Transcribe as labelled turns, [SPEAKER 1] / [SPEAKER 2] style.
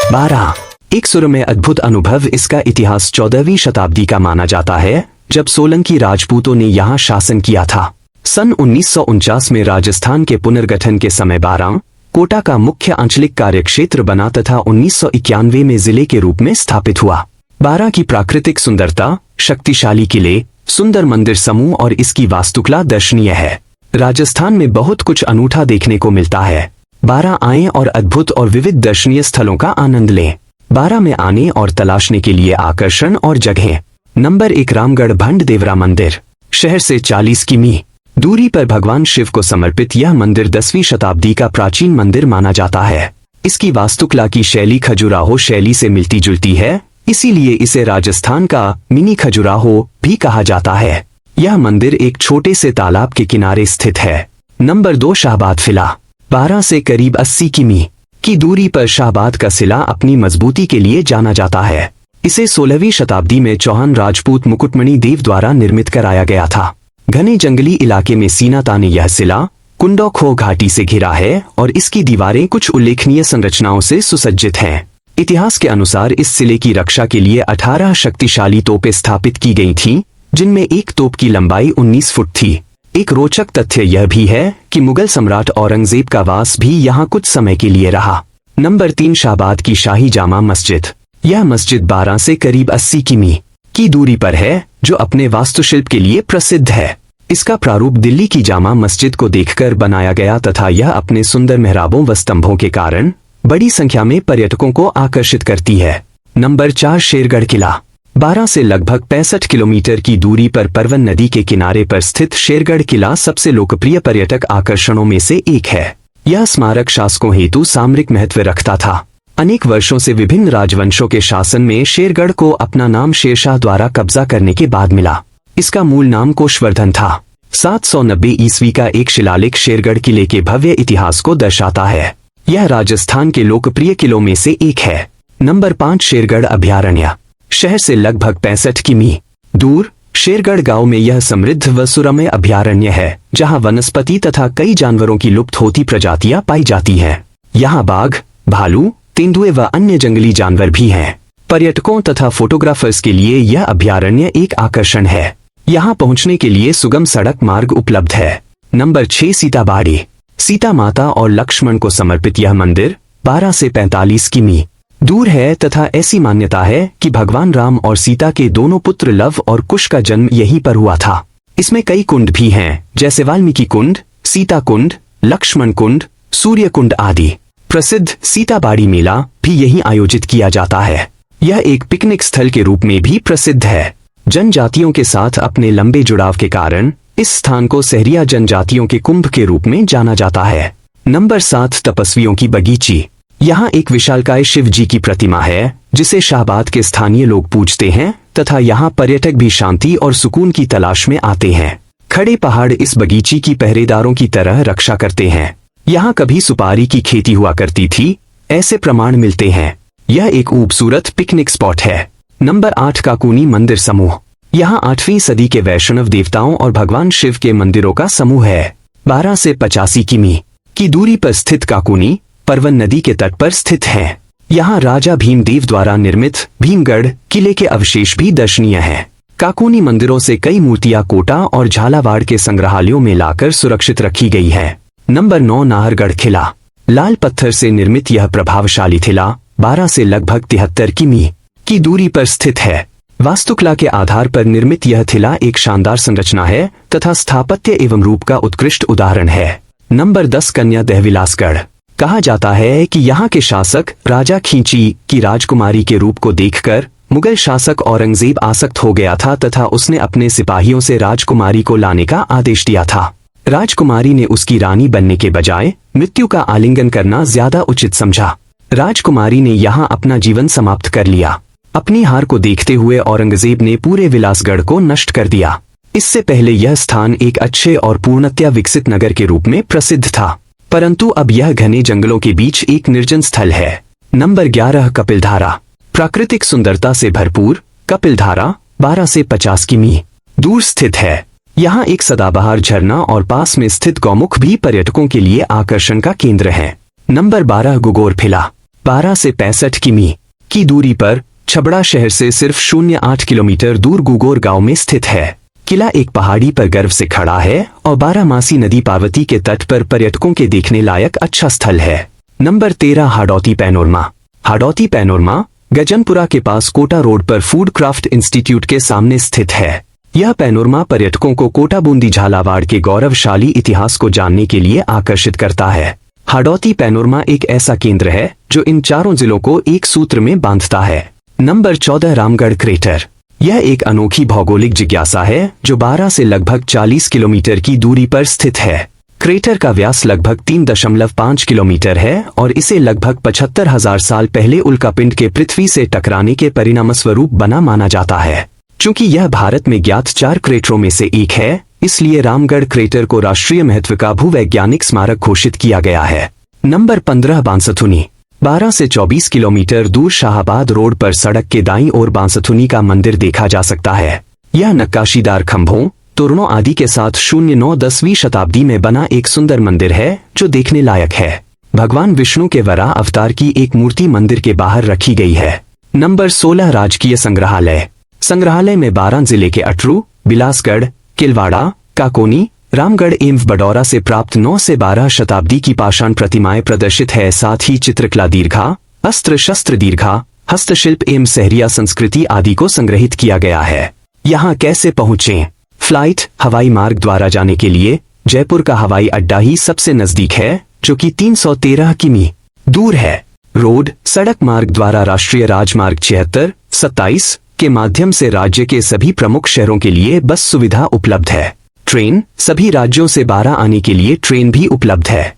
[SPEAKER 1] 12 एक सुरम्य अद्भुत अनुभव। इसका इतिहास 14वीं शताब्दी का माना जाता है, जब सोलंकी राजपूतों ने यहाँ शासन किया था। सन 1949 में राजस्थान के पुनर्गठन के समय बारां कोटा का मुख्य आंचलिक कार्यक्षेत्र बना तथा 1991 में जिले के रूप में स्थापित हुआ। बारां की प्राकृतिक सुंदरता, शक्तिशाली किले, सुंदर मंदिर समूह और इसकी वास्तुकला दर्शनीय है। राजस्थान में बहुत कुछ अनूठा देखने को मिलता है। बारां आएं और अद्भुत और विविध दर्शनीय स्थलों का आनंद लें। बारां में आने और तलाशने के लिए आकर्षण और जगहें। नंबर 1 रामगढ़ भंड देवरा मंदिर। शहर से 40 किमी दूरी पर भगवान शिव को समर्पित यह मंदिर 10वीं शताब्दी का प्राचीन मंदिर माना जाता है। इसकी वास्तुकला की शैली खजुराहो शैली से मिलती जुलती है, इसीलिए इसे राजस्थान का मिनी खजुराहो भी कहा जाता है। यह मंदिर एक छोटे से तालाब के किनारे स्थित है। नंबर 2 शाहबाद किला। बारां से करीब 80 किमी की दूरी पर शाहबाद का किला अपनी मजबूती के लिए जाना जाता है। इसे 16वीं शताब्दी में चौहान राजपूत मुकुटमणि देव द्वारा निर्मित कराया गया था। घने जंगली इलाके में सीना ताने यह किला कुंडो खो घाटी से घिरा है और इसकी दीवारें कुछ उल्लेखनीय संरचनाओं से सुसज्जित हैं। इतिहास के अनुसार इस किले की रक्षा के लिए 18 शक्तिशाली तोपें स्थापित की गई थीं, जिनमें एक तोप की लंबाई 19 फुट थी। एक रोचक तथ्य यह भी है कि मुगल सम्राट औरंगजेब का वास भी यहाँ कुछ समय के लिए रहा। नंबर 3 शाहबाद की शाही जामा मस्जिद। यह मस्जिद बारां से करीब 80 किमी की दूरी पर है, जो अपने वास्तुशिल्प के लिए प्रसिद्ध है। इसका प्रारूप दिल्ली की जामा मस्जिद को देखकर बनाया गया तथा यह अपने सुंदर मेहराबों व स्तंभों के कारण बड़ी संख्या में पर्यटकों को आकर्षित करती है। नंबर 4 शेरगढ़ किला। बारां से लगभग 65 किलोमीटर की दूरी पर परवन नदी के किनारे पर स्थित शेरगढ़ किला सबसे लोकप्रिय पर्यटक आकर्षणों में से एक है। यह स्मारक शासकों हेतु सामरिक महत्व रखता था। अनेक वर्षों से विभिन्न राजवंशों के शासन में शेरगढ़ को अपना नाम शेरशाह द्वारा कब्जा करने के बाद मिला। इसका मूल नाम कोशवर्धन था। 790 ईस्वी का एक शिलालेख शेरगढ़ किले के भव्य इतिहास को दर्शाता है। यह राजस्थान के लोकप्रिय किलों में से एक है। नंबर 5 शेरगढ़ अभयारण्य। शहर से लगभग 65 किमी दूर शेरगढ़ गांव में यह समृद्ध व सुरम्य अभयारण्य है, जहां वनस्पति तथा कई जानवरों की लुप्त होती प्रजातियां पाई जाती हैं। यहाँ बाघ, भालू, तेंदुए व अन्य जंगली जानवर भी हैं। पर्यटकों तथा फोटोग्राफर्स के लिए यह अभयारण्य एक आकर्षण है। यहाँ पहुँचने के लिए सुगम सड़क मार्ग उपलब्ध है। नंबर 6 सीताबाड़ी। सीता माता और लक्ष्मण को समर्पित यह मंदिर बारां से 45 किमी दूर है तथा ऐसी मान्यता है कि भगवान राम और सीता के दोनों पुत्र लव और कुश का जन्म यहीं पर हुआ था। इसमें कई कुंड भी हैं, जैसे वाल्मीकि कुंड, सीता कुंड, लक्ष्मण कुंड, सूर्य कुंड आदि। प्रसिद्ध सीताबाड़ी मेला भी यहीं आयोजित किया जाता है। यह एक पिकनिक स्थल के रूप में भी प्रसिद्ध है। जनजातियों के साथ अपने लंबे जुड़ाव के कारण इस स्थान को सहरिया जनजातियों के कुंभ के रूप में जाना जाता है। नंबर 7 तपस्वियों की बगीची। यहाँ एक विशालकाय शिव जी की प्रतिमा है, जिसे शाहबाद के स्थानीय लोग पूजते हैं तथा यहाँ पर्यटक भी शांति और सुकून की तलाश में आते हैं। खड़े पहाड़ इस बगीची की पहरेदारों की तरह रक्षा करते हैं। यहाँ कभी सुपारी की खेती हुआ करती थी, ऐसे प्रमाण मिलते हैं। यह एक खूबसूरत पिकनिक स्पॉट है। नंबर 8 काकुनी मंदिर समूह। यहाँ 8वीं सदी के वैष्णव देवताओं और भगवान शिव के मंदिरों का समूह है। बारां से 85 किमी की दूरी पर स्थित काकुनी परवन नदी के तट पर स्थित है। यहाँ राजा भीमदेव द्वारा निर्मित भीमगढ़ किले के अवशेष भी दर्शनीय हैं। काकुनी मंदिरों से कई मूर्तियां कोटा और झालावाड़ के संग्रहालयों में लाकर सुरक्षित रखी गई है। नंबर 9 नाहरगढ़ किला। लाल पत्थर से निर्मित यह प्रभावशाली किला बारां से लगभग 73 किमी की दूरी पर स्थित है। वास्तुकला के आधार पर निर्मित यह किला एक शानदार संरचना है तथा स्थापत्य एवं रूप का उत्कृष्ट उदाहरण है। नंबर 10 कन्या दहविलासगढ़। कहा जाता है कि यहाँ के शासक राजा खींची की राजकुमारी के रूप को देखकर मुगल शासक औरंगजेब आसक्त हो गया था तथा उसने अपने सिपाहियों से राजकुमारी को लाने का आदेश दिया था। राजकुमारी ने उसकी रानी बनने के बजाय मृत्यु का आलिंगन करना ज्यादा उचित समझा। राजकुमारी ने यहाँ अपना जीवन समाप्त कर लिया। अपनी हार को देखते हुए औरंगजेब ने पूरे विलासगढ़ को नष्ट कर दिया। इससे पहले यह स्थान एक अच्छे और पूर्णतया विकसित नगर के रूप में प्रसिद्ध था, परंतु अब यह घने जंगलों के बीच एक निर्जन स्थल है। नंबर 11 कपिलधारा। प्राकृतिक सुंदरता से भरपूर कपिलधारा बारां से 50 किमी दूर स्थित है। यहाँ एक सदाबहार झरना और पास में स्थित गौमुख भी पर्यटकों के लिए आकर्षण का केंद्र है। नंबर 12 गुगोर किला। 12 से 65 किमी की दूरी पर छबड़ा शहर से सिर्फ 0.8 किलोमीटर दूर गुगोर गांव में स्थित है। किला एक पहाड़ी पर गर्व से खड़ा है और बारामासी नदी पार्वती के तट पर पर्यटकों के देखने लायक अच्छा स्थल है। Number 13 Hadoti panorama. Hadoti panorama Gajanpura के पास कोटा रोड पर फूड क्राफ्ट इंस्टीट्यूट के सामने स्थित है। यह पैनोरमा पर्यटकों को कोटा बूंदी झालावाड़ के गौरवशाली इतिहास को जानने के लिए आकर्षित करता है। हाडौती पैनोरमा एक ऐसा केंद्र है जो इन चारों जिलों को एक सूत्र में बांधता है। Number 14 Ramgarh crater. यह एक अनोखी भौगोलिक जिज्ञासा है जो 12 से लगभग 40 किलोमीटर की दूरी पर स्थित है। क्रेटर का व्यास लगभग 3.5 किलोमीटर है और इसे लगभग 75,000 साल पहले उल्कापिंड के पृथ्वी से टकराने के परिणामस्वरूप बना माना जाता है। चूंकि यह भारत में ज्ञात 4 क्रेटरों में से एक है, इसलिए रामगढ़ क्रेटर को राष्ट्रीय महत्व का भूवैज्ञानिक स्मारक घोषित किया गया है। नंबर 15 बांसथुनी। 12 से 24 किलोमीटर दूर शाहाबाद रोड पर सड़क के दाईं ओर बांसथुनी का मंदिर देखा जा सकता है। यह नक्काशीदार खंभों, तोरणों आदि के साथ 09-10वीं शताब्दी में बना एक सुंदर मंदिर है जो देखने लायक है। भगवान विष्णु के वराह अवतार की एक मूर्ति मंदिर के बाहर रखी गई है। नंबर 16 राजकीय संग्रहालय। संग्रहालय में 12 जिले के अटरू, बिलासगढ़, किलवाड़ा, काकोनी, रामगढ़ एवं बडौरा से प्राप्त 9 से 12 शताब्दी की पाषाण प्रतिमाएं प्रदर्शित है। साथ ही चित्रकला दीर्घा, अस्त्र शस्त्र दीर्घा, हस्तशिल्प एवं सहरिया संस्कृति आदि को संग्रहित किया गया है। यहाँ कैसे पहुँचें? फ्लाइट हवाई मार्ग द्वारा जाने के लिए जयपुर का हवाई अड्डा ही सबसे नजदीक है जो कि 313 किमी दूर है। रोड सड़क मार्ग द्वारा राष्ट्रीय राजमार्ग 76-27 के माध्यम से राज्य के सभी प्रमुख शहरों के लिए बस सुविधा उपलब्ध है। ट्रेन सभी राज्यों से 12 आने के लिए ट्रेन भी उपलब्ध है।